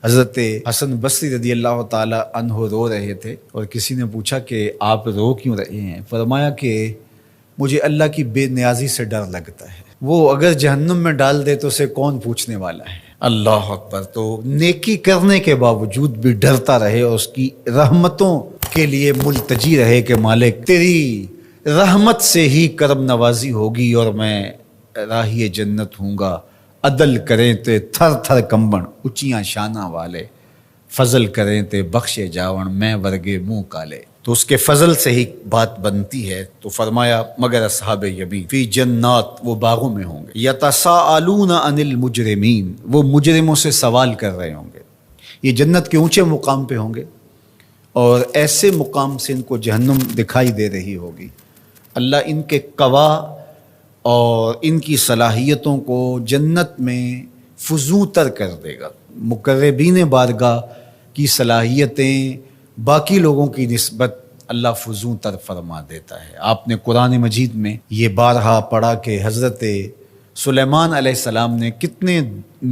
حضرت حسن بصری رضی اللہ تعالی عنہ رو رہے تھے اور کسی نے پوچھا کہ آپ رو کیوں رہے ہیں؟ فرمایا کہ مجھے اللہ کی بے نیازی سے ڈر لگتا ہے، وہ اگر جہنم میں ڈال دے تو اسے کون پوچھنے والا ہے۔ اللہ اکبر۔ تو نیکی کرنے کے باوجود بھی ڈرتا رہے اور اس کی رحمتوں کے لیے ملتجی رہے کہ مالک تیری رحمت سے ہی کرم نوازی ہوگی اور میں راہی جنت ہوں گا۔ عدل کریں تے تھر تھر کمبن اچیاں شانہ والے، فضل کریں تے بخشے جاون میں ورگے منہ کالے۔ تو اس کے فضل سے ہی بات بنتی ہے۔ تو فرمایا مگر اصحاب یمین فی جنات، وہ باغوں میں ہوں گے، یتساءلون عن المجرمین، وہ مجرموں سے سوال کر رہے ہوں گے۔ یہ جنت کے اونچے مقام پہ ہوں گے اور ایسے مقام سے ان کو جہنم دکھائی دے رہی ہوگی۔ اللہ ان کے قوا اور ان کی صلاحیتوں کو جنت میں فزوں تر کر دے گا۔ مقربین بارگاہ کی صلاحیتیں باقی لوگوں کی نسبت اللہ فزوں تر فرما دیتا ہے۔ آپ نے قرآن مجید میں یہ بارہا پڑھا کہ حضرت سلیمان علیہ السلام نے کتنے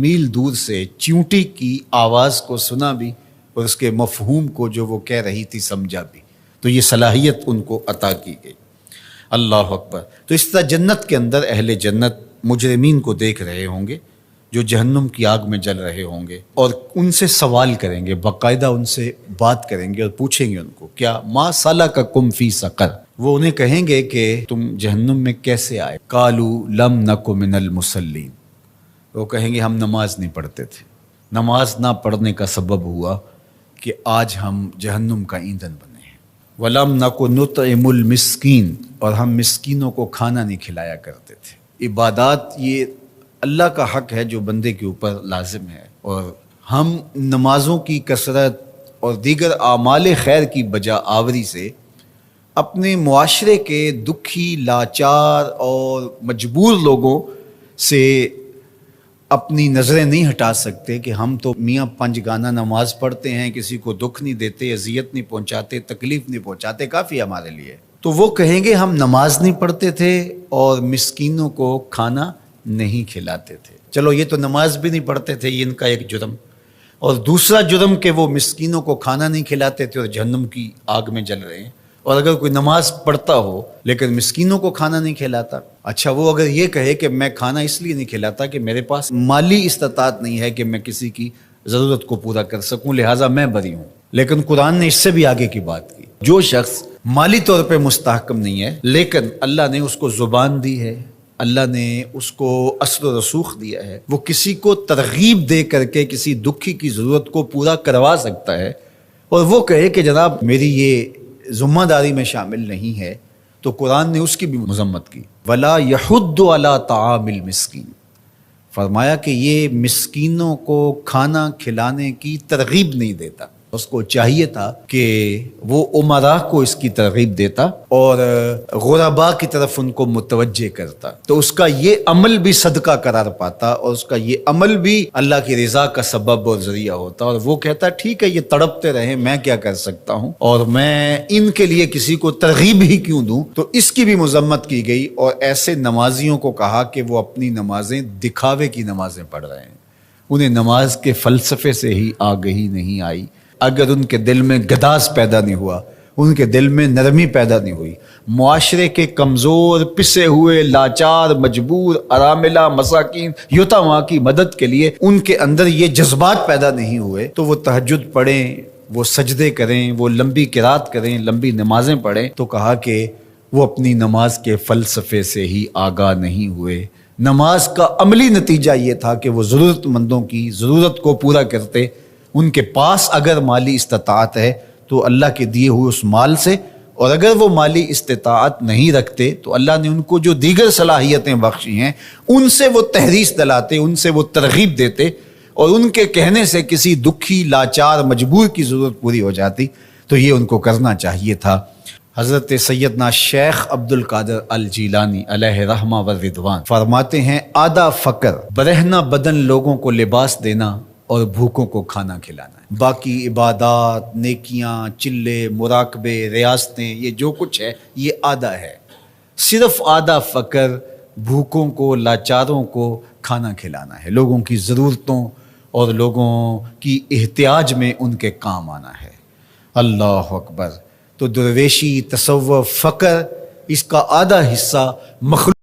میل دور سے چیونٹی کی آواز کو سنا بھی اور اس کے مفہوم کو جو وہ کہہ رہی تھی سمجھا بھی۔ تو یہ صلاحیت ان کو عطا کی گئی۔ اللہ اکبر۔ تو اس طرح جنت کے اندر اہل جنت مجرمین کو دیکھ رہے ہوں گے جو جہنم کی آگ میں جل رہے ہوں گے، اور ان سے سوال کریں گے، باقاعدہ ان سے بات کریں گے اور پوچھیں گے ان کو کیا ما سلککم فی سقر۔ وہ انہیں کہیں گے کہ تم جہنم میں کیسے آئے؟ قالوا لم نک من المصلین۔ وہ کہیں گے ہم نماز نہیں پڑھتے تھے، نماز نہ پڑھنے کا سبب ہوا کہ آج ہم جہنم کا ایندھن بنے ہیں۔ وَلَمْ نَكُ نُطْعِمُ الْمِسْكِينَ، اور ہم مسکینوں کو کھانا نہیں کھلایا کرتے تھے۔ عبادات یہ اللہ کا حق ہے جو بندے کے اوپر لازم ہے، اور ہم نمازوں کی کثرت اور دیگر اعمال خیر کی بجا آوری سے اپنے معاشرے کے دکھی، لاچار اور مجبور لوگوں سے اپنی نظریں نہیں ہٹا سکتے کہ ہم تو میاں پنج گانا نماز پڑھتے ہیں، کسی کو دکھ نہیں دیتے، اذیت نہیں پہنچاتے، تکلیف نہیں پہنچاتے، کافی ہمارے لیے۔ تو وہ کہیں گے ہم نماز نہیں پڑھتے تھے اور مسکینوں کو کھانا نہیں کھلاتے تھے۔ چلو یہ تو نماز بھی نہیں پڑھتے تھے، یہ ان کا ایک جرم، اور دوسرا جرم کہ وہ مسکینوں کو کھانا نہیں کھلاتے تھے اور جہنم کی آگ میں جل رہے ہیں۔ اور اگر کوئی نماز پڑھتا ہو لیکن مسکینوں کو کھانا نہیں کھلاتا، اچھا وہ اگر یہ کہے کہ میں کھانا اس لیے نہیں کھلاتا کہ میرے پاس مالی استطاعت نہیں ہے کہ میں کسی کی ضرورت کو پورا کر سکوں، لہٰذا میں بری ہوں۔ لیکن قرآن نے اس سے بھی آگے کی بات کی، جو شخص مالی طور پہ مستحکم نہیں ہے لیکن اللہ نے اس کو زبان دی ہے، اللہ نے اس کو اثر و رسوخ دیا ہے، وہ کسی کو ترغیب دے کر کے کسی دکھی کی ضرورت کو پورا کروا سکتا ہے، اور وہ کہے کہ جناب میری یہ ذمہ داری میں شامل نہیں ہے، تو قرآن نے اس کی بھی مذمت کی۔ وَلَا يَحُضُّ عَلَىٰ طَعَامِ الْمِسْكِينِ، فرمایا کہ یہ مسکینوں کو کھانا کھلانے کی ترغیب نہیں دیتا۔ اس کو چاہیے تھا کہ وہ امراء کو اس کی ترغیب دیتا اور غرباء کی طرف ان کو متوجہ کرتا، تو اس کا یہ عمل بھی صدقہ قرار پاتا اور اس کا یہ عمل بھی اللہ کی رضا کا سبب اور ذریعہ ہوتا، اور وہ کہتا ٹھیک ہے یہ تڑپتے رہے، میں کیا کر سکتا ہوں، اور میں ان کے لیے کسی کو ترغیب ہی کیوں دوں۔ تو اس کی بھی مذمت کی گئی، اور ایسے نمازیوں کو کہا کہ وہ اپنی نمازیں دکھاوے کی نمازیں پڑھ رہے ہیں، انہیں نماز کے فلسفے سے ہی آگہی نہیں آئی۔ اگر ان کے دل میں گداز پیدا نہیں ہوا، ان کے دل میں نرمی پیدا نہیں ہوئی، معاشرے کے کمزور، پسے ہوئے، لاچار، مجبور، اراملہ، مساکین، یتاما کی مدد کے لیے ان کے اندر یہ جذبات پیدا نہیں ہوئے، تو وہ تہجد پڑھیں، وہ سجدے کریں، وہ لمبی قرات کریں، لمبی نمازیں پڑھیں، تو کہا کہ وہ اپنی نماز کے فلسفے سے ہی آگاہ نہیں ہوئے۔ نماز کا عملی نتیجہ یہ تھا کہ وہ ضرورت مندوں کی ضرورت کو پورا کرتے۔ ان کے پاس اگر مالی استطاعت ہے تو اللہ کے دیے ہوئے اس مال سے، اور اگر وہ مالی استطاعت نہیں رکھتے تو اللہ نے ان کو جو دیگر صلاحیتیں بخشی ہیں ان سے وہ تحریص دلاتے، ان سے وہ ترغیب دیتے، اور ان کے کہنے سے کسی دکھی، لاچار، مجبور کی ضرورت پوری ہو جاتی۔ تو یہ ان کو کرنا چاہیے تھا۔ حضرت سیدنا شیخ عبد القادر الجیلانی علیہ رحمہ و رضوان فرماتے ہیں آدھا فقر برہنہ بدن لوگوں کو لباس دینا اور بھوکوں کو کھانا کھلانا ہے، باقی عبادات، نیکیاں، چلے، مراقبے، ریاستیں، یہ جو کچھ ہے یہ آدھا ہے۔ صرف آدھا فقر بھوکوں کو، لاچاروں کو کھانا کھلانا ہے، لوگوں کی ضرورتوں اور لوگوں کی احتیاج میں ان کے کام آنا ہے۔ اللہ اکبر۔ تو درویشی، تصوف، فقر، اس کا آدھا حصہ مخلوق